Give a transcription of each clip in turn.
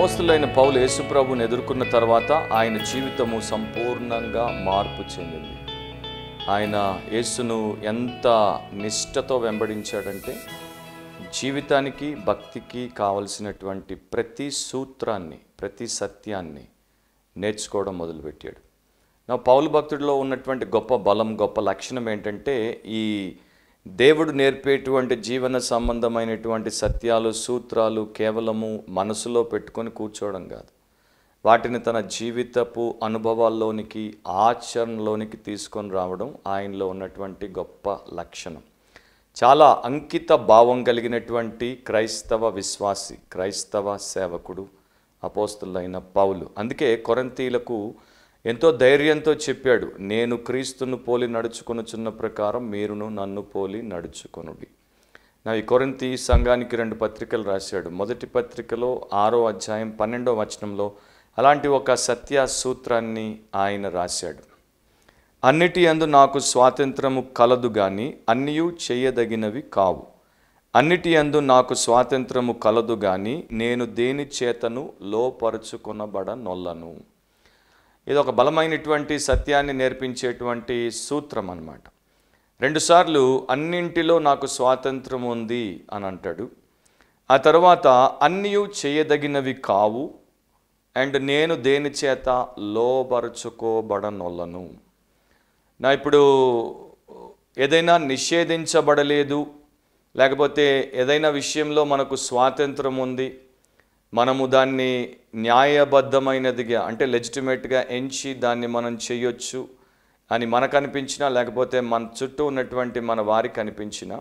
అపోస్తలుడైన పౌలు యేసుప్రభుని ఎదుర్కొన్న తర్వాత ఆయన జీవితము సంపూర్ణంగా మార్పు చెందింది. ఆయన యేసును ఎంత నిష్ఠతో వెంబడించాడంటే జీవితానికి భక్తికి కావలసినటువంటి ప్రతి సూత్రాన్ని ప్రతి సత్యాన్ని నేర్చుకోవడం మొదలుపెట్టాడు. నా పౌలు భక్తుడిలో ఉన్నటువంటి గొప్ప బలం గొప్ప లక్షణం ఏంటంటే ఈ దేవుడు నేర్పేటువంటి జీవన సంబంధమైనటువంటి సత్యాలు సూత్రాలు కేవలము మనసులో పెట్టుకొని కూర్చోవడం కాదు, వాటిని తన జీవితపు అనుభవాల్లోనికి ఆచరణలోనికి తీసుకొని రావడం ఆయనలో ఉన్నటువంటి గొప్ప లక్షణం. చాలా అంకిత భావం కలిగినటువంటి క్రైస్తవ విశ్వాసి, క్రైస్తవ సేవకుడు అపోస్తలుడైన పౌలు. అందుకే కొరింథీయులకు ఎంతో ధైర్యంతో చెప్పాడు, నేను క్రీస్తును పోలి నడుచుకొనుచున్న ప్రకారం మీరును నన్ను పోలి నడుచుకొనుడి. ఈ కొరింథీ సంఘానికి 2 పత్రికలు రాశాడు. మొదటి పత్రికలో 6వ అధ్యాయం 12వ వచనంలో అలాంటి ఒక సత్య సూత్రాన్ని ఆయన రాశాడు. అన్నిటి యందు నాకు స్వాతంత్రము కలదు గాని అన్నియు చేయదగినవి కావు. అన్నిటి యందు నాకు స్వాతంత్రము కలదు గాని నేను దేని చేతను లోపరుచుకొనబడనొల్లను. ఇది ఒక బలమైనటువంటి సత్యాన్ని నేర్పించేటువంటి సూత్రం అన్నమాట. 2 సార్లు అన్నింటిలో నాకు స్వాతంత్రం ఉంది అని అంటాడు. ఆ తర్వాత అన్నియు చేయదగినవి కావు అండ్ నేను దేని చేత లోపరుచుకోబడనొల్లను. ఇప్పుడు ఏదైనా నిషేధించబడలేదు, లేకపోతే ఏదైనా విషయంలో మనకు స్వాతంత్రం ఉంది, మనము దాన్ని న్యాయబద్ధమైనదిగా అంటే లెజిటిమేట్గా ఎంచి దాన్ని మనం చేయొచ్చు అని మనకు అనిపించినా, లేకపోతే మన చుట్టూ ఉన్నటువంటి మన వారికి అనిపించినా,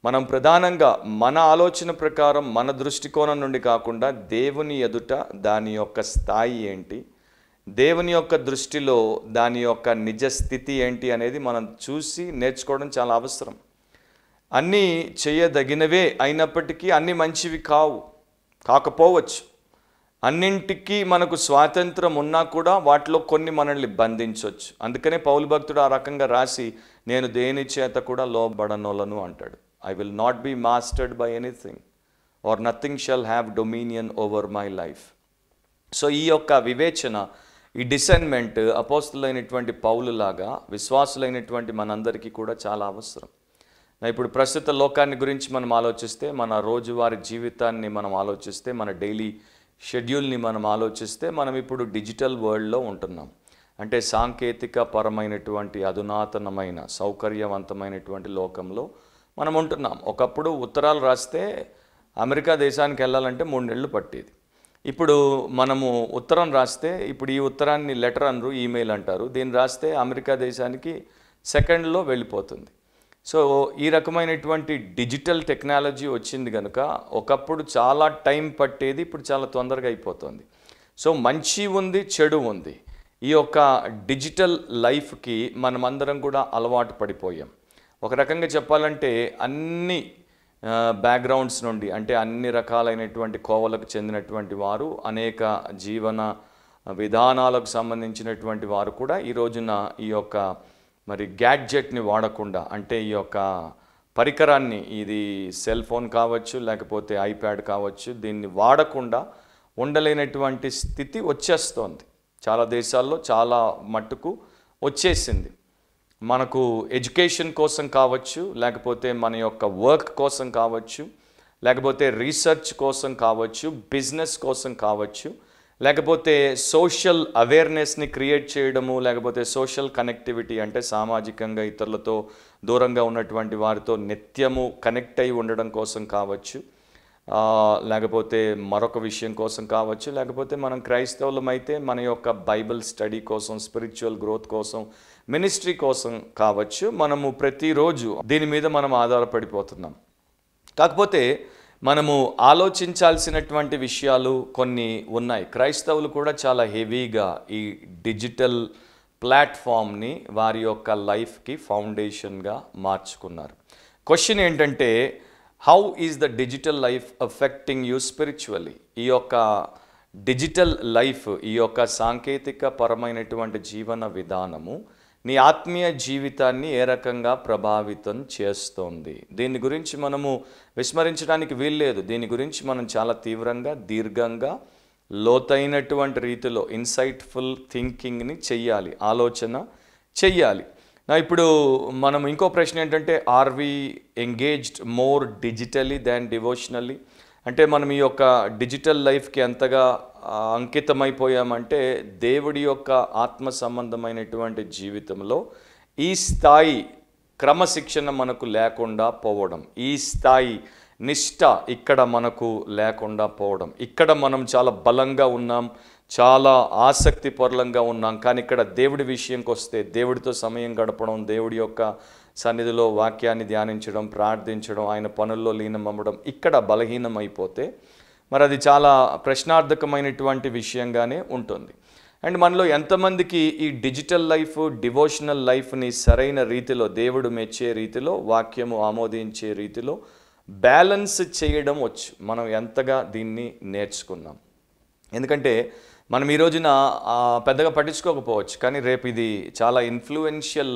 మనం ప్రధానంగా మన ఆలోచన ప్రకారం మన దృష్టికోణం నుండి కాకుండా దేవుని ఎదుట దాని యొక్క స్థాయి ఏంటి, దేవుని యొక్క దృష్టిలో దాని యొక్క నిజ స్థితి ఏంటి అనేది మనం చూసి నేర్చుకోవడం చాలా అవసరం. అన్నీ చేయదగినవే అయినప్పటికీ అన్నీ మంచివి కాకపోవచ్చు. అన్నింటికీ మనకు స్వాతంత్రం ఉన్నా కూడా వాటిలో కొన్ని మనల్ని బంధించవచ్చు. అందుకనే పౌలు భక్తుడు ఆ రకంగా రాసి నేను దేని చేత కూడా లోబడనొలను అంటాడు. I will not be mastered by anything or nothing shall have dominion over my life. So ఈ యొక్క వివేచన, ఈ డిసైన్మెంట్ అపోస్తలులైనటువంటి పౌలులాగా విశ్వాసులైనటువంటి మనందరికీ కూడా చాలా అవసరం. ఇప్పుడు ప్రస్తుత లోకాన్ని గురించి మనం ఆలోచిస్తే, మన రోజువారీ జీవితాన్ని మనం ఆలోచిస్తే, మన డైలీ షెడ్యూల్ని మనం ఆలోచిస్తే, మనం ఇప్పుడు డిజిటల్ వరల్డ్లో ఉంటున్నాం. అంటే సాంకేతిక పరమైనటువంటి అధునాతనమైన సౌకర్యవంతమైనటువంటి లోకంలో మనం ఉంటున్నాం. ఒకప్పుడు ఉత్తరాలు రాస్తే అమెరికా దేశానికి వెళ్ళాలంటే 3 నెలలు పట్టేది. ఇప్పుడు మనము ఉత్తరం రాస్తే, ఇప్పుడు ఈ ఉత్తరాన్ని లెటర్ అనరు, ఈమెయిల్ అంటారు. దీన్ని రాస్తే అమెరికా దేశానికి సెకండ్లో వెళ్ళిపోతుంది. సో ఈ రకమైనటువంటి డిజిటల్ టెక్నాలజీ వచ్చింది కనుక ఒకప్పుడు చాలా టైం పట్టేది, ఇప్పుడు చాలా తొందరగా అయిపోతుంది. సో మంచి ఉంది, చెడు ఉంది. ఈ యొక్క డిజిటల్ లైఫ్కి మనమందరం కూడా అలవాటు పడిపోయాం. ఒక రకంగా చెప్పాలంటే అన్ని బ్యాక్గ్రౌండ్స్ నుండి, అంటే అన్ని రకాలైనటువంటి కోవలకు చెందినటువంటి వారు, అనేక జీవన విధానాలకు సంబంధించినటువంటి వారు కూడా ఈ రోజున ఈ యొక్క గ్యాడ్జెట్ని వాడకుండా, అంటే ఈ యొక్క పరికరాన్ని, ఇది సెల్ ఫోన్ కావచ్చు లేకపోతే ఐప్యాడ్ కావచ్చు, దీన్ని వాడకుండా ఉండలేనటువంటి స్థితి వచ్చేస్తోంది. చాలా దేశాల్లో చాలా మట్టుకు వచ్చేసింది. మనకు ఎడ్యుకేషన్ కోసం కావచ్చు, లేకపోతే మన యొక్క వర్క్ కోసం కావచ్చు, లేకపోతే రీసెర్చ్ కోసం కావచ్చు, బిజినెస్ కోసం కావచ్చు, లేకపోతే సోషల్ అవేర్నెస్ని క్రియేట్ చేయడము, లేకపోతే సోషల్ కనెక్టివిటీ అంటే సామాజికంగా ఇతరులతో దూరంగా ఉన్నటువంటి వారితో నిత్యము కనెక్ట్ అయి ఉండడం కోసం కావచ్చు, లేకపోతే మరొక విషయం కోసం కావచ్చు, లేకపోతే మనం క్రైస్తవులమైతే మన యొక్క బైబిల్ స్టడీ కోసం, స్పిరిచువల్ గ్రోత్ కోసం, మినిస్ట్రీ కోసం కావచ్చు. మనము ప్రతిరోజు దీని మీద మనం ఆధారపడిపోతున్నాం. కాకపోతే మనము ఆలోచించాల్సినటువంటి విషయాలు కొన్ని ఉన్నాయి. క్రైస్తవులు కూడా చాలా హెవీగా ఈ డిజిటల్ ప్లాట్ఫామ్ని వారి యొక్క లైఫ్కి ఫౌండేషన్గా మార్చుకున్నారు. క్వశ్చన్ ఏంటంటే, how is the digital life affecting you spiritually? ఈ యొక్క డిజిటల్ లైఫ్, ఈ యొక్క సాంకేతిక పరమైనటువంటి జీవన విధానము నీ ఆత్మీయ జీవితాన్ని ఏ రకంగా ప్రభావితం చేస్తోంది? దీని గురించి మనము విస్మరించడానికి వీల్లేదు. దీని గురించి మనం చాలా తీవ్రంగా, దీర్ఘంగా లోతైనటువంటి రీతిలో ఇన్సైట్ఫుల్ థింకింగ్ని చెయ్యాలి, ఆలోచన చెయ్యాలి. ఇప్పుడు మనం ఇంకో ప్రశ్న ఏంటంటే, are we engaged more digitally than devotionally? అంటే మనం ఈ యొక్క డిజిటల్ లైఫ్కి ఎంతగా అంకితమైపోయామంటే, దేవుడి యొక్క ఆత్మ సంబంధమైనటువంటి జీవితంలో ఈ స్థాయి క్రమశిక్షణ మనకు లేకుండా పోవడం, ఈ స్థాయి నిష్ఠ ఇక్కడ మనకు లేకుండా పోవడం. ఇక్కడ మనం చాలా బలంగా ఉన్నాం, చాలా ఆసక్తిపరులంగా ఉన్నాం, కానీ ఇక్కడ దేవుడి విషయంకి వస్తే, దేవుడితో సమయం గడపడం, దేవుడి యొక్క సన్నిధిలో వాక్యాన్ని ధ్యానించడం, ప్రార్థించడం, ఆయన పనుల్లో లీనమవ్వడం ఇక్కడ బలహీనమైపోతే మరి అది చాలా ప్రశ్నార్థకమైనటువంటి విషయంగానే ఉంటుంది. అండ్ మనలో ఎంతమందికి ఈ డిజిటల్ లైఫ్, డివోషనల్ లైఫ్ని సరైన రీతిలో, దేవుడు మెచ్చే రీతిలో, వాక్యము ఆమోదించే రీతిలో బ్యాలెన్స్ చేయడం వచ్చు? మనం ఎంతగా దీన్ని నేర్చుకున్నాం? ఎందుకంటే మనం ఈ రోజున పెద్దగా పట్టించుకోకపోవచ్చు, కానీ రేపు ఇది చాలా ఇన్ఫ్లుయెన్షియల్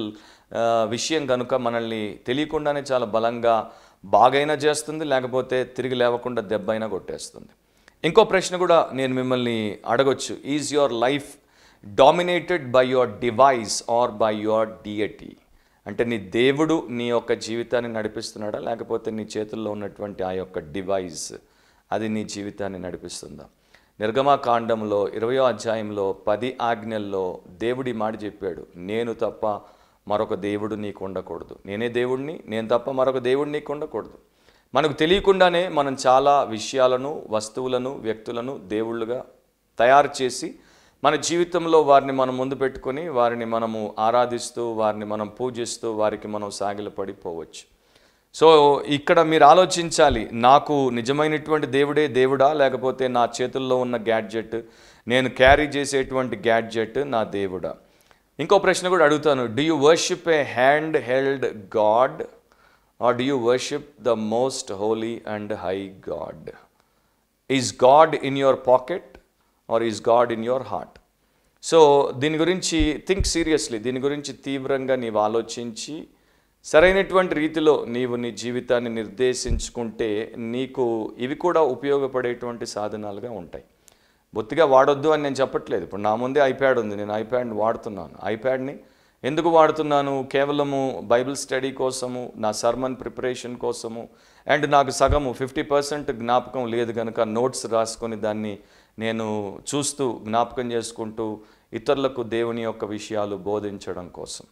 విషయం కనుక మనల్ని తెలియకుండానే చాలా బలంగా బాగైనా చేస్తుంది, లేకపోతే తిరిగి లేవకుండా దెబ్బైనా కొట్టేస్తుంది. ఇంకో ప్రశ్న కూడా నేను మిమ్మల్ని అడగొచ్చు, is your life dominated by your device or by your deity? అంటే నీ దేవుడు నీ యొక్క జీవితాన్ని నడిపిస్తున్నాడా, లేకపోతే నీ చేతుల్లో ఉన్నటువంటి ఆ యొక్క డివైస్ అది నీ జీవితాన్ని నడిపిస్తుందా? నిర్గమకాండంలో 20వ అధ్యాయంలో 10 ఆజ్ఞల్లో దేవుడి మాట చెప్పాడు, నేను తప్ప మరొక దేవుడు నీకు ఉండకూడదు, నేనే దేవుడిని, నేను తప్ప మరొక దేవుడు నీకు ఉండకూడదు. మనకు తెలియకుండానే మనం చాలా విషయాలను, వస్తువులను, వ్యక్తులను దేవుళ్ళుగా తయారు చేసి మన జీవితంలో వారిని మనం ముందు పెట్టుకొని వారిని మనము ఆరాధిస్తూ, వారిని మనం పూజిస్తూ, వారికి మనం సాగిలపడిపోవచ్చు. సో ఇక్కడ మీరు ఆలోచించాలి, నాకు నిజమైనటువంటి దేవుడే దేవుడా, లేకపోతే నా చేతుల్లో ఉన్న గ్యాడ్జెట్, నేను క్యారీ చేసేటువంటి గ్యాడ్జెట్ నా దేవుడా? ఇంకో ప్రశ్న కూడా అడుగుతాను, do you worship a hand held God or do you worship the most holy and high God? Is God in your pocket or is God in your heart? So దీని గురించి think seriously, దీని గురించి తీవ్రంగా నీవు ఆలోచించి సరైనటువంటి రీతిలో నీవు నీ జీవితాన్ని నిర్దేశించుకుంటే నీకు ఇవి కూడా ఉపయోగపడేటువంటి సాధనాలుగా ఉంటాయి. బొత్తిగా వాడొద్దు అని నేను చెప్పట్లేదు. ఇప్పుడు నా ముందే ఐప్యాడ్ ఉంది, నేను ఐప్యాడ్ని వాడుతున్నాను. ఐప్యాడ్ని ఎందుకు వాడుతున్నాను? కేవలము బైబిల్ స్టడీ కోసము, నా సర్మన్ ప్రిపరేషన్ కోసము, అండ్ నాకు సగము 50% జ్ఞాపకం లేదు కనుక నోట్స్ రాసుకొని దాన్ని నేను చూస్తూ జ్ఞాపకం చేసుకుంటూ ఇతరులకు దేవుని యొక్క విషయాలు బోధించడం కోసం.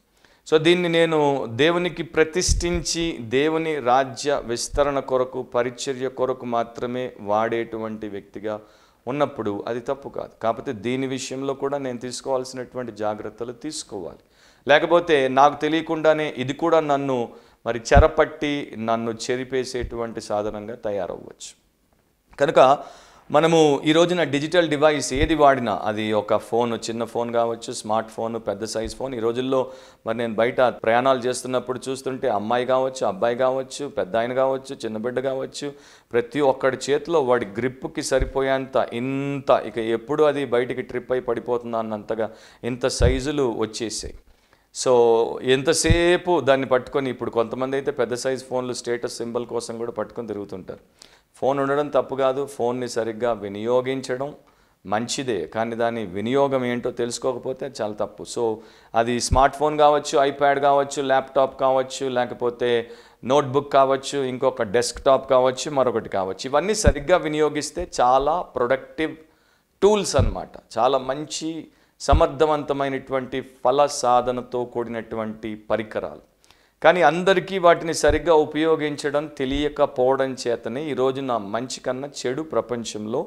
సో దీన్ని నేను దేవునికి ప్రతిష్ఠించి దేవుని రాజ్య విస్తరణ కొరకు, పరిచర్య కొరకు మాత్రమే వాడేటువంటి వ్యక్తిగా ఉన్నప్పుడు అది తప్పు కాదు. కాకపోతే దీని విషయంలో కూడా నేను తీసుకోవాల్సినటువంటి జాగ్రత్తలు తీసుకోవాలి. లేకపోతే నాకు తెలియకుండానే ఇది కూడా నన్ను మరి చెరపట్టి నన్ను చెరిపేసేటువంటి సాధనంగా తయారవ్వచ్చు. కనుక మనము ఈ రోజున డిజిటల్ డివైస్ ఏది వాడినా, అది ఒక ఫోన్, చిన్న ఫోన్ కావచ్చు, స్మార్ట్ ఫోన్, పెద్ద సైజ్ ఫోన్. ఈ రోజుల్లో మరి నేను బయట ప్రయాణాలు చేస్తున్నప్పుడు చూస్తుంటే అమ్మాయి కావచ్చు, అబ్బాయి కావచ్చు, పెద్ద ఆయన కావచ్చు, చిన్న బిడ్డ కావచ్చు, ప్రతి ఒక్కడి చేతిలో వాడి గ్రిప్కి సరిపోయేంత ఇంత, ఇక ఎప్పుడు అది బయటికి ట్రిప్ అయి పడిపోతుందా అన్నంతగా ఇంత సైజులు వచ్చేసాయి. సో ఎంతసేపు దాన్ని పట్టుకొని, ఇప్పుడు కొంతమంది అయితే పెద్ద సైజ్ ఫోన్లు స్టేటస్ సింబల్ కోసం కూడా పట్టుకొని తిరుగుతుంటారు. ఫోన్ ఉండడం తప్పు కాదు, ఫోన్ని సరిగ్గా వినియోగించడం మంచిదే, కానీ దాని వినియోగం ఏంటో తెలుసుకోకపోతే చాలా తప్పు. సో అది స్మార్ట్ ఫోన్ కావచ్చు, ఐప్యాడ్ కావచ్చు, ల్యాప్టాప్ కావచ్చు, లేకపోతే నోట్బుక్ కావచ్చు, ఇంకొక డెస్క్టాప్ కావచ్చు, మరొకటి కావచ్చు. ఇవన్నీ సరిగ్గా వినియోగిస్తే చాలా ప్రొడక్టివ్ టూల్స్ అన్నమాట, చాలా మంచి సమర్థవంతమైనటువంటి ఫల సాధనతో కూడినటువంటి పరికరాలు. కానీ అందరికీ వాటిని సరిగ్గా ఉపయోగించడం తెలియకపోవడం చేతనే ఈరోజు నా మంచి కన్నా చెడు ప్రపంచంలో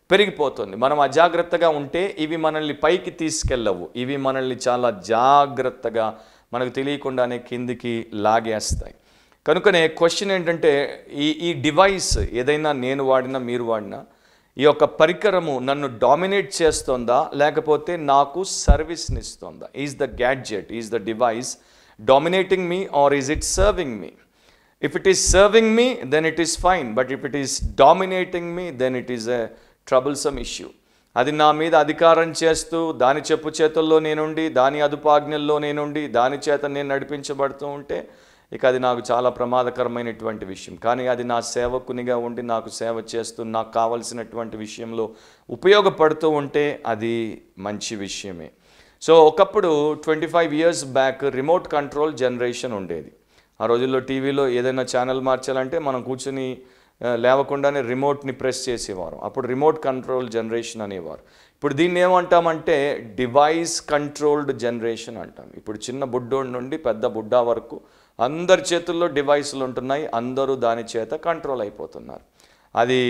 పెరిగిపోతుంది. మనం అజాగ్రత్తగా ఉంటే ఇవి మనల్ని పైకి తీసుకెళ్ళవు, ఇవి మనల్ని చాలా జాగ్రత్తగా మనకు తెలియకుండానే కిందికి లాగేస్తాయి. కనుకనే క్వశ్చన్ ఏంటంటే, ఈ డివైస్ ఏదైనా నేను వాడినా మీరు వాడినా ఈ యొక్క పరికరము నన్ను డామినేట్ చేస్తుందా, లేకపోతే నాకు సర్వీస్ని ఇస్తుందా? Is the gadget, is the device dominating me or is it serving me? If it is serving me, then it is fine, but if it is dominating me, then it is a troublesome issue. అది నా మీద అధికారం చేస్తూ, దాని చెప్పు చేతుల్లో నేనుండి, దాని అదుపాజ్ఞల్లో నేనుండి, దాని చేత నేను నడిపించబడుతూ ఉంటే ఇక అది నాకు చాలా ప్రమాదకరమైనటువంటి విషయం. కానీ అది నా సేవకునిగా ఉండి నాకు సేవ చేస్తూ నాకు కావలసినటువంటి విషయంలో ఉపయోగపడుతూ ఉంటే అది మంచి విషయమే. సో ఒకప్పుడు 25 years back remote control generation ఉండేది. ఆ రోజుల్లో టీవీలో ఏదైనా ఛానల్ మార్చాలంటే మనం కూర్చొని లేవకుండానే రిమోట్ని ప్రెస్ చేసేవారు. అప్పుడు రిమోట్ కంట్రోల్ జనరేషన్ అనేవారు. ఇప్పుడు దీన్ని ఏమంటామంటే డివైస్ కంట్రోల్డ్ జనరేషన్ అంటాం. ఇప్పుడు చిన్న బుడ్డోడి నుండి పెద్ద బుడ్డా వరకు అందరి చేతుల్లో డివైసులు ఉంటున్నాయి. అందరూ దాని చేత కంట్రోల్ అయిపోతున్నారు. అది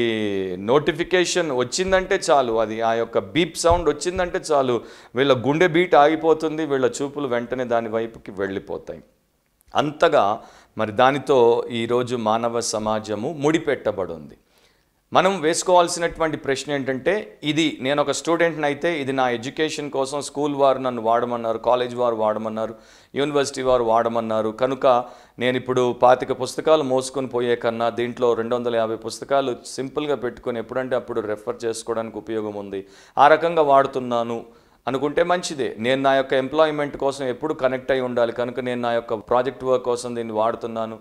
నోటిఫికేషన్ వచ్చిందంటే చాలు, అది ఆ యొక్క బీప్ సౌండ్ వచ్చిందంటే చాలు, వీళ్ళ గుండె బీట్ ఆగిపోతుంది, వీళ్ళ చూపులు వెంటనే దాని వైపుకి వెళ్ళిపోతాయి. అంతగా మరి దానితో ఈరోజు మానవ సమాజము ముడిపెట్టబడి ఉంది. మనం వేసుకోవాల్సినటువంటి ప్రశ్న ఏంటంటే, ఇది నేను ఒక స్టూడెంట్ని అయితే ఇది నా ఎడ్యుకేషన్ కోసం స్కూల్ వారు నన్ను వాడమన్నారు, కాలేజ్ వారు వాడమన్నారు, యూనివర్సిటీ వారు వాడమన్నారు, కనుక నేను ఇప్పుడు 25 పుస్తకాలు మోసుకొని పోయే కన్నా దీంట్లో 250 పుస్తకాలు సింపుల్గా పెట్టుకొని ఎప్పుడంటే అప్పుడు రెఫర్ చేసుకోవడానికి ఉపయోగం ఉంది, ఆ రకంగా వాడుతున్నాను అనుకుంటే మంచిదే. నేను నా యొక్క ఎంప్లాయ్మెంట్ కోసం ఎప్పుడు కనెక్ట్ అయి ఉండాలి, కనుక నేను నా యొక్క ప్రాజెక్ట్ వర్క్ కోసం దీన్ని వాడుతున్నాను,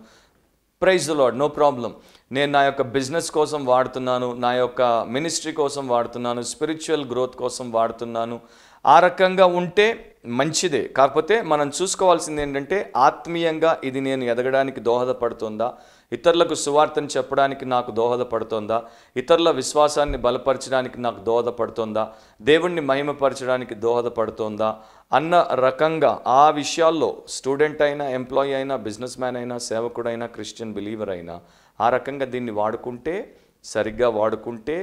praise the Lord, no problem. నేను నా యొక్క బిజినెస్ కోసం వాడుతున్నాను, నా యొక్క మినిస్ట్రీ కోసం వాడుతున్నాను, స్పిరిచువల్ గ్రోత్ కోసం వాడుతున్నాను, ఆ రకంగా ఉంటే మంచిదే. కాకపోతే మనం చూసుకోవాల్సింది ఏంటంటే ఆత్మీయంగా ఇది నేను ఎదగడానికి దోహదపడుతుందా, ఇతరులకు సువార్తను చెప్పడానికి నాకు దోహదపడుతుందా, ఇతరుల విశ్వాసాన్ని బలపరచడానికి నాకు దోహదపడుతుందా, దేవుణ్ణి మహిమపరచడానికి దోహదపడుతుందా అన్న రకంగా ఆ విషయాల్లో స్టూడెంట్ అయినా, ఎంప్లాయీ అయినా, బిజినెస్ మ్యాన్ అయినా, సేవకుడైనా, క్రిస్టియన్ బిలీవర్ అయినా ఆ రకంగా దీన్ని వాడుకుంటే, సరిగ్గా వాడుకుంటే,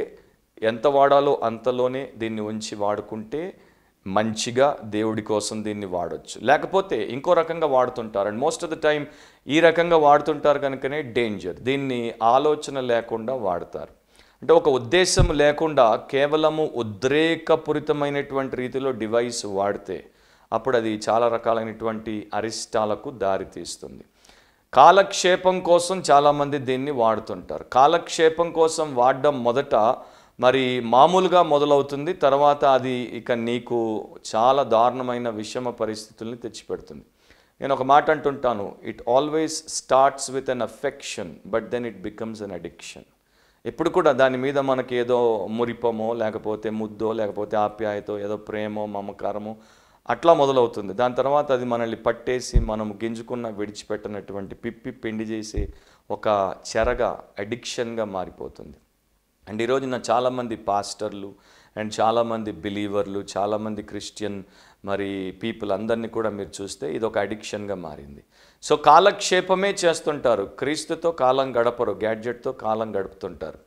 ఎంత వాడాలో అంతలోనే దీన్ని ఉంచి వాడుకుంటే మంచిగా దేవుడి కోసం దీన్ని వాడొచ్చు. లేకపోతే ఇంకో రకంగా వాడుతుంటారు, and most of the time ఈ రకంగా వాడుతుంటారు కనుకనే డేంజర్. దీన్ని ఆలోచన లేకుండా వాడతారు. అంటే ఒక ఉద్దేశం లేకుండా కేవలము ఉద్రేకపూరితమైనటువంటి రీతిలో డివైస్ వాడితే అప్పుడు అది చాలా రకాలైనటువంటి అరిష్టాలకు దారితీస్తుంది. కాలక్షేపం కోసం చాలామంది దీన్ని వాడుతుంటారు. కాలక్షేపం కోసం వాడడం మొదట మరి మామూలుగా మొదలవుతుంది, తర్వాత అది ఇక నీకు చాలా దారుణమైన విషమ పరిస్థితుల్ని తెచ్చిపెడుతుంది. నేను ఒక మాట అంటుంటాను, it always starts with an affection but then it becomes an addiction. ఎప్పుడు కూడా దాని మీద మనకి ఏదో మురిపమో, లేకపోతే ముద్దో, లేకపోతే ఆప్యాయతో, ఏదో ప్రేమో, మమకారమో అట్లా మొదలవుతుంది. దాని తర్వాత అది మనల్ని పట్టేసి మనం గింజుకున్న విడిచిపెట్టినటువంటి పిప్పి పిండి చేసే ఒక చెరగా, అడిక్షన్గా మారిపోతుంది. అండ్ ఈరోజున చాలామంది పాస్టర్లు అండ్ చాలామంది బిలీవర్లు, చాలామంది క్రిస్టియన్ మరి పీపుల్ అందరినీ కూడా మీరు చూస్తే ఇది ఒక అడిక్షన్గా మారింది. సో కాలక్షేపమే చేస్తుంటారు, క్రీస్తుతో కాలం గడపరు, గ్యాడ్జెట్తో కాలం గడుపుతుంటారు.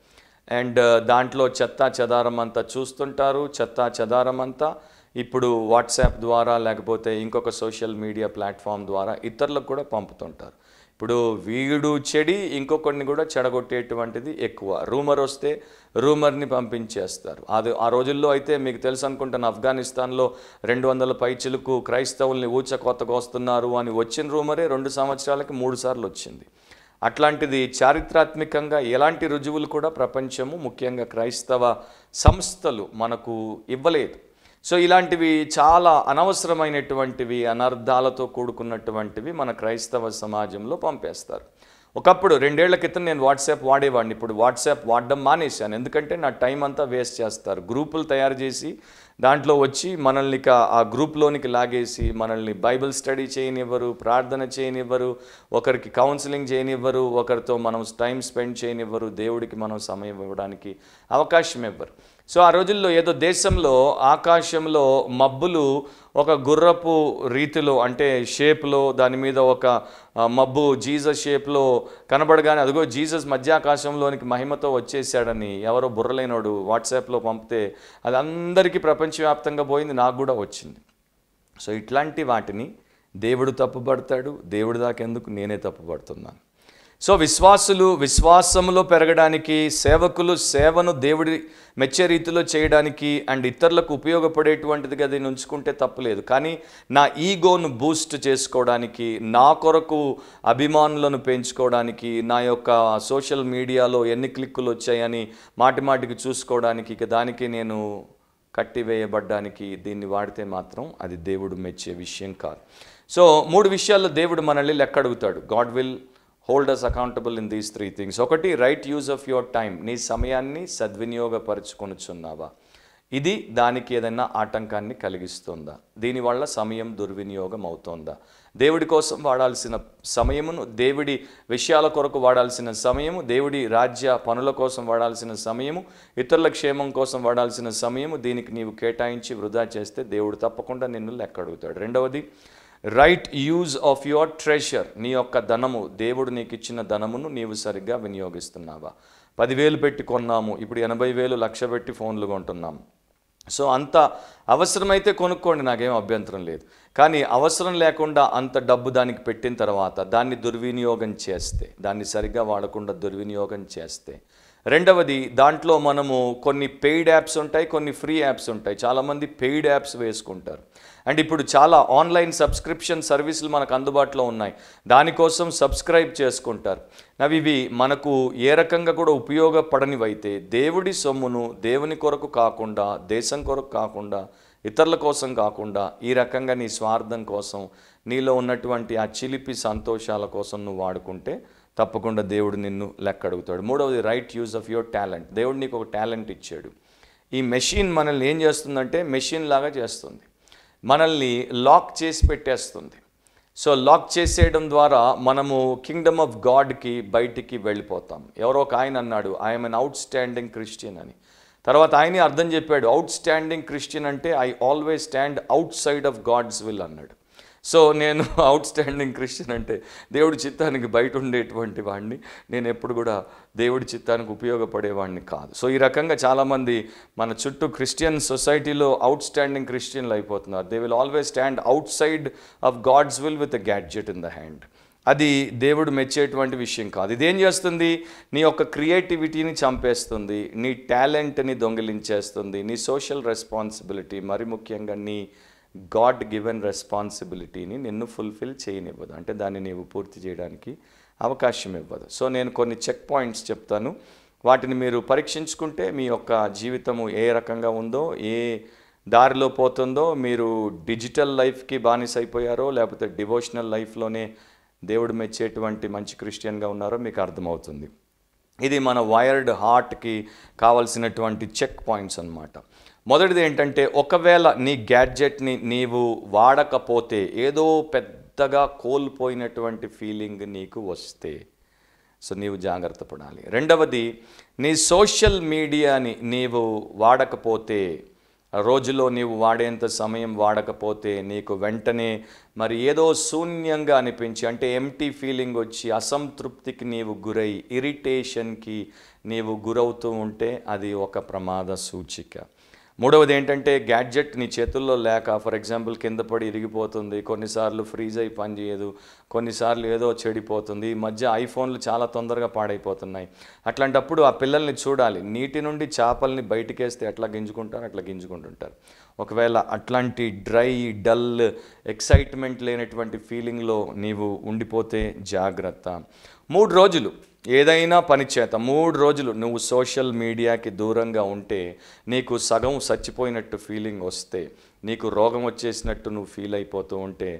అండ్ దాంట్లో చెత్తా చెదారం అంతా చూస్తుంటారు. చెత్తా చెదారం అంతా ఇప్పుడు వాట్సాప్ ద్వారా లేకపోతే ఇంకొక సోషల్ మీడియా ప్లాట్ఫామ్ ద్వారా ఇతరులకు కూడా పంపుతుంటారు. ఇప్పుడు వీడు చెడి ఇంకొకరిని కూడా చెడగొట్టేటువంటిది ఎక్కువ. రూమర్ వస్తే రూమర్ని పంపించేస్తారు. అది ఆ రోజుల్లో అయితే మీకు తెలుసు అనుకుంటాను, ఆఫ్ఘనిస్తాన్లో 200 పైచిలకు క్రైస్తవుల్ని ఊచకొత్తగా వస్తున్నారు అని వచ్చిన రూమరే 2 సంవత్సరాలకి 3 సార్లు వచ్చింది. అట్లాంటిది చారిత్రాత్మకంగా ఎలాంటి రుజువులు కూడా ప్రపంచము, ముఖ్యంగా క్రైస్తవ సంస్థలు మనకు ఇవ్వలేదు. సో ఇలాంటివి చాలా అనవసరమైనటువంటివి, అనర్థాలతో కూడుకున్నటువంటివి మన క్రైస్తవ సమాజంలో పంపేస్తారు. ఒకప్పుడు 2 ఏళ్ల క్రితం నేను వాట్సాప్ వాడేవాడిని, ఇప్పుడు వాట్సాప్ వాడడం మానేశాను. ఎందుకంటే నా టైం అంతా వేస్ట్ చేస్తారు. గ్రూపులు తయారు చేసి దాంట్లో వచ్చి మనల్ని ఆ గ్రూప్లోనికి లాగేసి మనల్ని బైబిల్ స్టడీ చేయనివ్వరు, ప్రార్థన చేయనివ్వరు, ఒకరికి కౌన్సిలింగ్ చేయనివ్వరు, ఒకరితో మనం టైం స్పెండ్ చేయనివ్వరు, దేవుడికి మనం సమయం ఇవ్వడానికి అవకాశం ఇవ్వరు. సో ఆ రోజుల్లో ఏదో దేశంలో ఆకాశంలో మబ్బులు ఒక గుర్రపు రీతిలో, అంటే షేప్లో, దాని మీద ఒక మబ్బు జీసస్ షేప్లో కనబడగానే అదిగో జీసస్ మధ్యాకాశంలోనికి మహిమతో వచ్చేసాడని ఎవరో బుర్రలేనోడు వాట్సాప్లో పంపితే అది అందరికీ ప్రపంచవ్యాప్తంగా పోయింది, నాకు కూడా వచ్చింది. సో ఇట్లాంటి వాటిని దేవుడు తప్పుపడతాడు, దేవుడి దాకెందుకు, నేనే తప్పుపడుతున్నాను. సో విశ్వాసులు విశ్వాసంలో పెరగడానికి, సేవకులు సేవను దేవుడి మెచ్చే రీతిలో చేయడానికి అండ్ ఇతరులకు ఉపయోగపడేటువంటిదిగా దీన్ని ఉంచుకుంటే తప్పులేదు. కానీ నా ఈగోను బూస్ట్ చేసుకోవడానికి, నా కొరకు అభిమానులను పెంచుకోవడానికి, నా యొక్క సోషల్ మీడియాలో ఎన్ని క్లిక్కులు వచ్చాయని మాటి మాటికి చూసుకోవడానికి, ఇక దానికి నేను కట్టివేయబడ్డానికి దీన్ని వాడితే మాత్రం అది దేవుడు మెచ్చే విషయం కాదు. సో 3 విషయాల్లో దేవుడు మనల్ని లెక్క అడుగుతాడు. God will hold us accountable in these 3 things. ఒకటి, right use of your time. నీ సమయాన్ని సద్వినియోగపరుచుకొనుచున్నావా? ఇది దానికి ఏదైనా ఆటంకాన్ని కలిగిస్తుందా? దీనివల్ల సమయం దుర్వినియోగం అవుతోందా? దేవుడి కోసం వాడాల్సిన సమయమును, దేవుడి విషయాల కొరకు వాడాల్సిన సమయము, దేవుడి రాజ్య పనుల కోసం వాడాల్సిన సమయము, ఇతరుల క్షేమం కోసం వాడాల్సిన సమయము, దీనికి నీవు కేటాయించి వృధా చేస్తే దేవుడు తప్పకుండా నిన్ను లెక్క అడుగుతాడు. రెండవది, right use of your treasure. నీ యొక్క ధనము, దేవుడు నీకు ఇచ్చిన ధనమును నీవు సరిగ్గా వినియోగిస్తున్నావా? 10,000 పెట్టి కొన్నాము, ఇప్పుడు 80,000 లక్ష పెట్టి ఫోన్లు కొంటున్నాము. సో అంత అవసరమైతే కొనుక్కోండి, నాకేం అభ్యంతరం లేదు. కానీ అవసరం లేకుండా అంత డబ్బు దానికి పెట్టిన తర్వాత దాన్ని దుర్వినియోగం చేస్తే, దాన్ని సరిగ్గా వాడకుండా దుర్వినియోగం చేస్తే. రెండవది, దాంట్లో మనము కొన్ని పెయిడ్ యాప్స్ ఉంటాయి, కొన్ని ఫ్రీ యాప్స్ ఉంటాయి. చాలామంది పెయిడ్ యాప్స్ వేసుకుంటారు. అండ్ ఇప్పుడు చాలా ఆన్లైన్ సబ్స్క్రిప్షన్ సర్వీసులు మనకు అందుబాటులో ఉన్నాయి, దానికోసం సబ్స్క్రైబ్ చేసుకుంటారు. ఇవి మనకు ఏ రకంగా కూడా ఉపయోగపడనివైతే, దేవుడి సొమ్మును దేవుని కొరకు కాకుండా, దేశం కొరకు కాకుండా, ఇతరుల కోసం కాకుండా, ఈ రకంగా నీ స్వార్థం కోసం, నీలో ఉన్నటువంటి ఆ చిలిపి సంతోషాల కోసం నువ్వు వాడుకుంటే తప్పకుండా దేవుడు నిన్ను లెక్క అడుగుతాడు. మూడవది, right use of your talent. దేవుడు నీకు ఒక టాలెంట్ ఇచ్చాడు. ఈ మెషిన్ మనల్ని ఏం చేస్తుందంటే మెషిన్ లాగా చేస్తుంది, మనల్ని లాక్ చేసి పెట్టేస్తుంది. సో లాక్ చేసేయడం ద్వారా మనము కింగ్డమ్ ఆఫ్ గాడ్కి బయటికి వెళ్ళిపోతాం. ఎవరో ఒక ఆయన అన్నాడు, I'm an outstanding Christian అని. తర్వాత ఆయనే అర్థం చెప్పాడు, అవుట్ స్టాండింగ్ క్రిస్టియన్ అంటే I always stand outside of God's will అన్నాడు. సో నేను అవుట్ స్టాండింగ్ క్రిస్టియన్ అంటే దేవుడి చిత్తానికి బయట ఉండేటువంటి వాడిని, నేను ఎప్పుడు కూడా దేవుడి చిత్తానికి ఉపయోగపడేవాడిని కాదు. సో ఈ రకంగా చాలామంది మన చుట్టూ క్రిస్టియన్ సొసైటీలో అవుట్ స్టాండింగ్ క్రిస్టియన్లు అయిపోతున్నారు. They will always stand outside of God's will with a gadget in the hand. అది దేవుడు మెచ్చేటువంటి విషయం కాదు. ఇదేం చేస్తుంది? నీ యొక్క క్రియేటివిటీని చంపేస్తుంది, నీ టాలెంట్ని దొంగిలించేస్తుంది, నీ సోషల్ రెస్పాన్సిబిలిటీ, మరి ముఖ్యంగా నీ గాడ్ గివెన్ రెస్పాన్సిబిలిటీని నిన్ను ఫుల్ఫిల్ చేయనివ్వదు. అంటే దాన్ని నీవు పూర్తి చేయడానికి అవకాశం ఇవ్వదు. సో నేను కొన్ని చెక్ పాయింట్స్ చెప్తాను, వాటిని మీరు పరీక్షించుకుంటే మీ యొక్క జీవితము ఏ రకంగా ఉందో, ఏ దారిలో పోతుందో, మీరు డిజిటల్ లైఫ్కి బానిస అయిపోయారో లేకపోతే డివోషనల్ లైఫ్లోనే దేవుడు మెచ్చేటువంటి మంచి క్రిస్టియన్గా ఉన్నారో మీకు అర్థమవుతుంది. ఇది మన వైర్డ్ హార్ట్కి కావాల్సినటువంటి చెక్ పాయింట్స్ అన్నమాట. మొదటిది ఏంటంటే, ఒకవేళ నీ గ్యాడ్జెట్ని నీవు వాడకపోతే ఏదో పెద్దగా కోల్పోయినటువంటి ఫీలింగ్ నీకు వస్తే, సో నీవు జాగ్రత్త పడాలి. రెండవది, నీ సోషల్ మీడియాని నీవు వాడకపోతే, రోజులో నీవు వాడేంత సమయం వాడకపోతే నీకు వెంటనే మరి ఏదో శూన్యంగా అనిపించి, అంటే ఎంప్టీ ఫీలింగ్ వచ్చి, అసంతృప్తికి నీవు గురై, ఇరిటేషన్కి నీవు గురవుతూ ఉంటే అది ఒక ప్రమాద సూచిక. మూడవది ఏంటంటే, గ్యాడ్జెట్ నీ చేతుల్లో లేక, ఫర్ ఎగ్జాంపుల్ కింద పడి ఇరిగిపోతుంది, కొన్నిసార్లు ఫ్రీజ్ అయి పనిచేయదు, కొన్నిసార్లు ఏదో చెడిపోతుంది. ఈ మధ్య ఐఫోన్లు చాలా తొందరగా పాడైపోతున్నాయి. అట్లాంటప్పుడు ఆ పిల్లల్ని చూడాలి, నీటి నుండి చేపల్ని బయటికేస్తే ఎట్లా గింజుకుంటారు అట్లా గింజుకుంటుంటారు. ఒకవేళ అట్లాంటి డ్రై, డల్, ఎక్సైట్మెంట్ లేనటువంటి ఫీలింగ్లో నీవు ఉండిపోతే జాగ్రత్త. 3 రోజులు ఏదైనా పని చేత 3 రోజులు నువ్వు సోషల్ మీడియాకి దూరంగా ఉంటే, నీకు సగం చచ్చిపోయినట్టు ఫీలింగ్ వస్తే, నీకు రోగం వచ్చేసినట్టు నువ్వు ఫీల్ అయిపోతూ ఉంటే,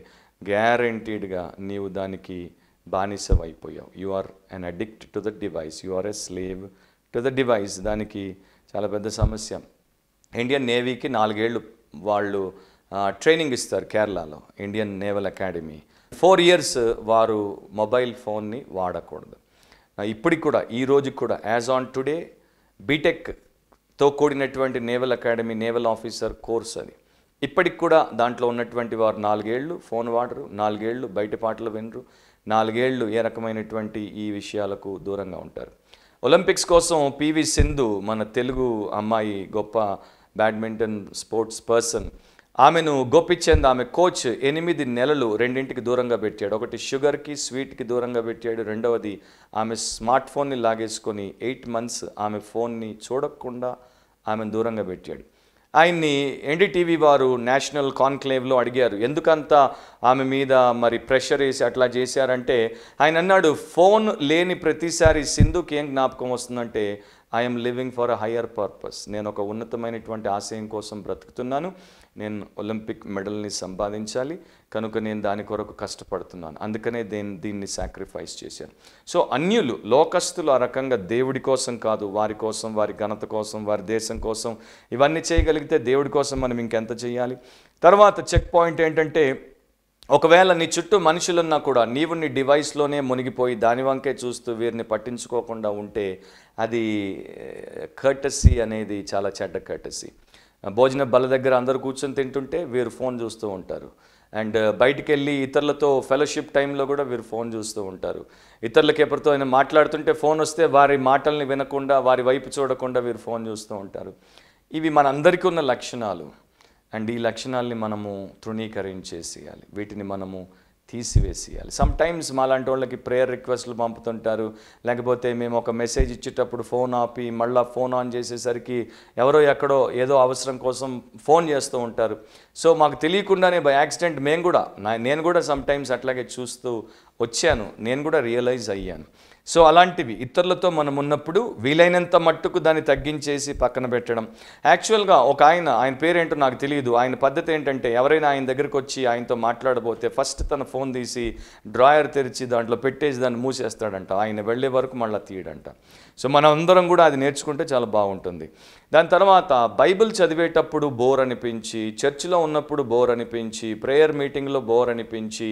గ్యారంటీడ్గా నీవు దానికి బానిసవైపోయావు. You are an addict to the device, you are a slave to the device. దానికి చాలా పెద్ద సమస్య. ఇండియన్ నేవీకి 4 ఏళ్ళు వాళ్ళు ట్రైనింగ్ ఇస్తారు కేరళలో, ఇండియన్ నేవల్ అకాడమీ. 4 years వారు మొబైల్ ఫోన్ని వాడకూడదు. ఇప్పటికి కూడా, ఈ రోజుకి కూడా, యాజ్ ఆన్ టుడే బీటెక్తో కూడినటువంటి naval academy naval officer course అది. ఇప్పటికి కూడా దాంట్లో ఉన్నటువంటి వారు 4 ఏళ్ళు ఫోన్ వాడరు, 4 ఏళ్ళు బయట పాటలు వినరు, 4 ఏళ్ళు ఏ రకమైనటువంటి ఈ విషయాలకు దూరంగా ఉంటారు. ఒలింపిక్స్ కోసం పివి సింధు, మన తెలుగు అమ్మాయి, గొప్ప బ్యాడ్మింటన్ స్పోర్ట్స్ పర్సన్, ఆమెను గోపిచంద్, ఆమె కోచ్ 8 నెలలు రెండింటికి దూరంగా పెట్టాడు. ఒకటి షుగర్కి, స్వీట్కి దూరంగా పెట్టాడు. రెండవది, ఆమె స్మార్ట్ ఫోన్ని లాగేసుకొని 8 months ఆమె ఫోన్ని చూడకుండా ఆమెను దూరంగా పెట్టాడు. ఆయన్ని ఎన్డీటీవీ వారు నేషనల్ కాన్క్లేవ్లో అడిగారు, ఎందుకంత ఆమె మీద మరి ప్రెషర్ వేసి అట్లా చేశారంటే, ఆయన అన్నాడు, ఫోన్ లేని ప్రతిసారి సింధుకి ఏం జ్ఞాపకం వస్తుందంటే, I'm living for a higher purpose. నేను ఒక ఉన్నతమైనటువంటి ఆశయం కోసం బ్రతుకుతున్నాను. నేను ఒలింపిక్ మెడల్ని సంపాదించాలి, కనుక నేను దాని కొరకు కష్టపడుతున్నాను, అందుకనే దీన్ని సాక్రిఫైస్ చేశాను. సో అన్యులు, లోకస్తులు ఆ రకంగా దేవుడి కోసం కాదు, వారి కోసం, వారి ఘనత కోసం, వారి దేశం కోసం ఇవన్నీ చేయగలిగితే దేవుడి కోసం మనం ఇంకెంత చేయాలి? తర్వాత చెక్ పాయింట్ ఏంటంటే, ఒకవేళ నీ చుట్టూ మనుషులున్నా కూడా నీవు నీ డివైస్లోనే మునిగిపోయి దాని వంకే చూస్తూ వీరిని పట్టించుకోకుండా ఉంటే అది కర్టసీ అనేది చాలా చెడ్డ కర్టసీ. భోజన బల్ల దగ్గర అందరూ కూర్చొని తింటుంటే వీరు ఫోన్ చూస్తూ ఉంటారు. అండ్ బయటికి వెళ్ళి ఇతరులతో ఫెలోషిప్ టైంలో కూడా వీరు ఫోన్ చూస్తూ ఉంటారు. ఇతరులకి ఎవరితో అయినా మాట్లాడుతుంటే ఫోన్ వస్తే వారి మాటల్ని వినకుండా, వారి వైపు చూడకుండా వీరు ఫోన్ చూస్తూ ఉంటారు. ఇవి మన అందరికీ ఉన్న లక్షణాలు. అండ్ ఈ లక్షణాలని మనము తృణీకరించేసేయాలి, వీటిని మనము తీసివేసేయాలి. సమ్ టైమ్స్ మాలాంటి వాళ్ళకి ప్రేయర్ రిక్వెస్ట్లు పంపుతుంటారు, లేకపోతే మేము ఒక మెసేజ్ ఇచ్చేటప్పుడు ఫోన్ ఆపి మళ్ళీ ఫోన్ ఆన్ చేసేసరికి ఎవరో ఎక్కడో ఏదో అవసరం కోసం ఫోన్ చేస్తూ ఉంటారు. సో మాకు తెలియకుండానే బై యాక్సిడెంట్ నేను కూడా సమ్ టైమ్స్ అట్లాగే చూస్తూ వచ్చాను, నేను కూడా రియలైజ్ అయ్యాను. సో అలాంటివి ఇతరులతో మనం ఉన్నప్పుడు వీలైనంత మట్టుకు దాన్ని తగ్గించేసి పక్కన పెట్టడం. యాక్చువల్గా ఒక ఆయన పేరేంటో నాకు తెలియదు, ఆయన పద్ధతి ఏంటంటే ఎవరైనా ఆయన దగ్గరికి వచ్చి ఆయనతో మాట్లాడబోతే ఫస్ట్ తన ఫోన్ తీసి డ్రాయర్ తెరిచి దాంట్లో పెట్టేసి దాన్ని మూసేస్తాడంట, ఆయన వెళ్ళే వరకు మళ్ళీ తీయడంట. సో మనం అందరం కూడా అది నేర్చుకుంటే చాలా బాగుంటుంది. దాని తర్వాత బైబిల్ చదివేటప్పుడు బోర్ అనిపించి, చర్చిలో ఉన్నప్పుడు బోర్ అనిపించి, ప్రేయర్ మీటింగ్లో బోర్ అనిపించి,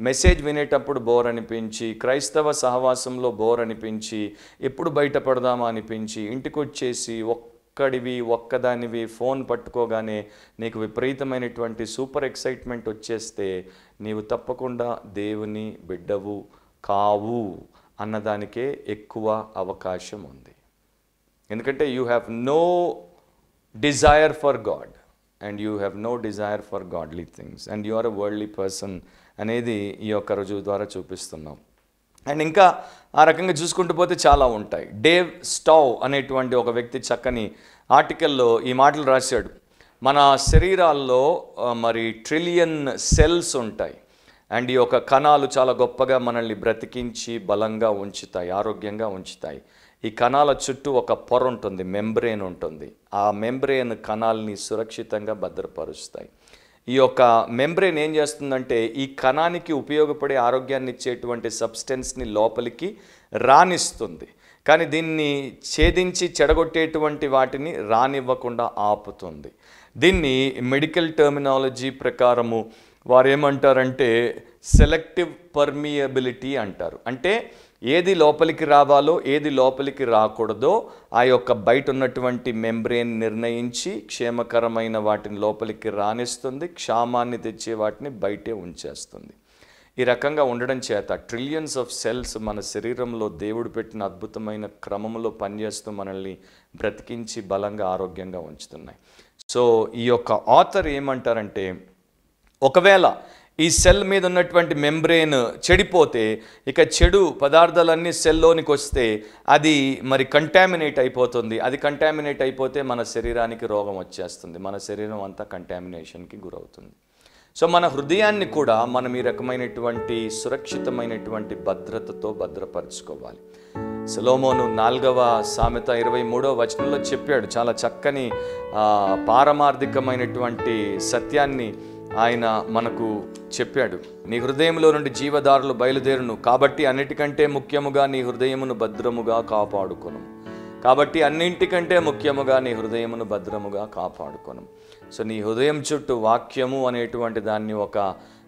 మెసేజ్ వినేటప్పుడు బోర్ అనిపించి, క్రైస్తవ సహవాసంలో బోర్ అనిపించి, ఎప్పుడు బయటపడదామా అనిపించి, ఇంటికి వచ్చేసి ఒక్కదానివి ఫోన్ పట్టుకోగానే నీకు విపరీతమైనటువంటి సూపర్ ఎక్సైట్మెంట్ వచ్చేస్తే నీవు తప్పకుండా దేవుని బిడ్డవు కావు అన్నదానికే ఎక్కువ అవకాశం ఉంది. ఎందుకంటే you have no desire for God and you have no desire for godly things and you are a worldly person అనేది ఈ యొక్క రుజువు ద్వారా చూపిస్తున్నాం. అండ్ ఇంకా ఆ రకంగా చూసుకుంటూ పోతే చాలా ఉంటాయి. డేవ్ స్టవ్ అనేటువంటి ఒక వ్యక్తి చక్కని ఆర్టికల్లో ఈ మాటలు రాశాడు. మన శరీరాల్లో మరి ట్రిలియన్ సెల్స్ ఉంటాయి. అండ్ ఈ యొక్క కణాలు చాలా గొప్పగా మనల్ని బ్రతికించి బలంగా ఉంచుతాయి, ఆరోగ్యంగా ఉంచుతాయి. ఈ కణాల చుట్టూ ఒక పొర ఉంటుంది, మెంబ్రేన్ ఉంటుంది. ఆ మెంబ్రేన్ కణాలని సురక్షితంగా భద్రపరుస్తాయి. ఈ యొక్క మెంబ్రేన్ ఏం చేస్తుందంటే ఈ కణానికి ఉపయోగపడే ఆరోగ్యాన్ని ఇచ్చేటువంటి సబ్స్టెన్స్ని లోపలికి రానిస్తుంది, కానీ దీన్ని ఛేదించి చెడగొట్టేటువంటి వాటిని రానివ్వకుండా ఆపుతుంది. దీన్ని మెడికల్ టర్మినాలజీ ప్రకారము వారు ఏమంటారంటే సెలెక్టివ్ పర్మియబిలిటీ అంటారు. అంటే ఏది లోపలికి రావాలో ఏది లోపలికి రాకూడదో ఆ యొక్క బయట ఉన్నటువంటి మెంబ్రేన్ నిర్ణయించి క్షేమకరమైన వాటిని లోపలికి రానిస్తుంది, క్షామాన్ని తెచ్చే వాటిని బయటే ఉంచేస్తుంది. ఈ రకంగా ఉండడం చేత ట్రిలియన్స్ ఆఫ్ సెల్స్ మన శరీరంలో దేవుడు పెట్టిన అద్భుతమైన క్రమంలో పనిచేస్తూ మనల్ని బ్రతికించి బలంగా ఆరోగ్యంగా ఉంచుతున్నాయి. సో ఈ యొక్క ఆథర్ ఏమంటారంటే, ఒకవేళ ఈ సెల్ మీద ఉన్నటువంటి మెంబ్రేన్ చెడిపోతే, ఇక చెడు పదార్థాలన్నీ సెల్లోనికి వస్తే అది మరి కంటామినేట్ అయిపోతుంది. అది కంటామినేట్ అయిపోతే మన శరీరానికి రోగం వచ్చేస్తుంది, మన శరీరం అంతా కంటామినేషన్కి గురవుతుంది. సో మన హృదయాన్ని కూడా మనం ఈ రకమైనటువంటి సురక్షితమైనటువంటి భద్రతతో భద్రపరచుకోవాలి. సొలొమోను 4వ సామెత 23వ వచనంలో చెప్పాడు, చాలా చక్కని పారమార్థికమైనటువంటి సత్యాన్ని ఆయన మనకు చెప్పాడు. నీ హృదయంలో నుండి జీవదారులు బయలుదేరును, కాబట్టి అన్నిటికంటే ముఖ్యముగా నీ హృదయమును భద్రముగా కాపాడుకొను. కాబట్టి అన్నింటికంటే ముఖ్యముగా నీ హృదయమును భద్రముగా కాపాడుకొను. సో నీ హృదయం చుట్టూ వాక్యము అనేటువంటి దాన్ని ఒక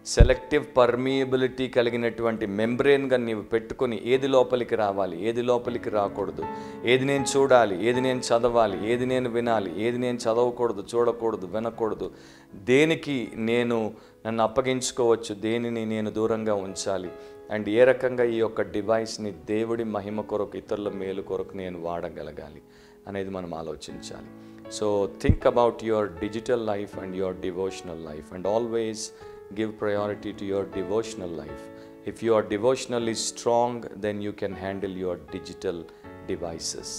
సెలెక్టివ్ పర్మియబిలిటీ కలిగినటువంటి మెంబ్రేన్గా నీవు పెట్టుకొని ఏది లోపలికి రావాలి, ఏది లోపలికి రాకూడదు, ఏది నేను చూడాలి, ఏది నేను చదవాలి, ఏది నేను వినాలి, ఏది నేను చదవకూడదు, చూడకూడదు, వినకూడదు, దేనికి నన్ను అప్పగించుకోవచ్చు, దేనిని నేను దూరంగా ఉంచాలి, అండ్ ఏ రకంగా ఈ యొక్క డివైస్ని దేవుడి మహిమ కొరకు, ఇతరుల మేలు కొరకు నేను వాడగలగాలి అనేది మనం ఆలోచించాలి. So think about your digital life and your devotional life and always give priority to your devotional life. If your devotional is strong, then you can handle your digital devices.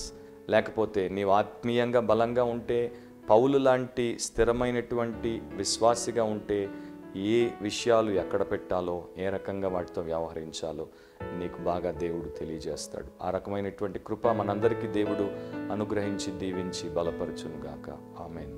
లేకపోతే నీవు ఆత్మీయంగా బలంగా ఉంటే, పౌలు లాంటి స్థిరమైనటువంటి విశ్వాసిగా ఉంటే, ఏ విషయాలు ఎక్కడ పెట్టాలో, ఏ రకంగా వాటితో వ్యవహరించాలో నీకు బాగా దేవుడు తెలియజేస్తాడు. ఆ రకమైనటువంటి కృప మనందరికీ దేవుడు అనుగ్రహించి దీవించి బలపరచును గాక. ఆమేన్.